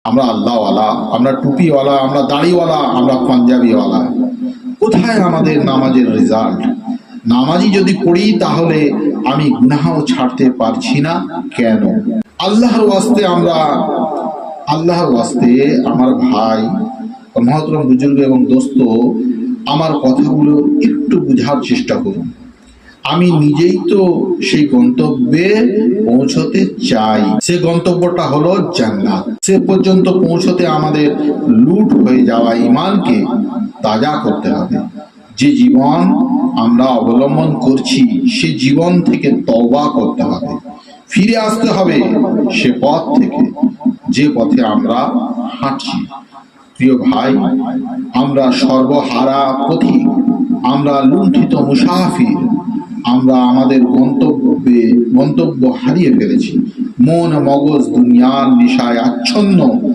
আমরা আল্লাহওয়ালা, আমরা টুপিওয়ালা, আমরা দাড়িওয়ালা, আমরা পাঞ্জাবিওয়ালা। কোথায় আমাদের নামাজের রেজাল্ট? নামাজি যদি পড়ি তাহলে আমি গুনাহও ছাড়তে পারছি না কেন? আল্লাহর ওয়াস্তে আমার ভাই, মহতরম বুজুর্গ এবং দোস্ত, আমার কথাগুলো একটু বোঝার চেষ্টা করুন। আমি নিজেই তো সেই গন্তব্যে পৌঁছতে চাই। সে গন্তব্যটা হলো জান্নাত। সে পর্যন্ত পৌঁছতে আমাদের লুট হয়ে যাওয়া ঈমানকে তাজা করতে হবে। যে জীবন আমরা অবলম্বন করছি সে জীবন থেকে তওবা করতে হবে, ফিরে আসতে হবে সে পথ থেকে যে পথে আমরা হাঁটছি। প্রিয় ভাই, আমরা সর্বহারা পথিক, আমরা লুণ্ঠিত মুসাফির, আমরা আমাদের গন্তব্য হারিয়ে ফেলেছি। মন মগজ দুনিয়ার নেশায় আচ্ছন্ন।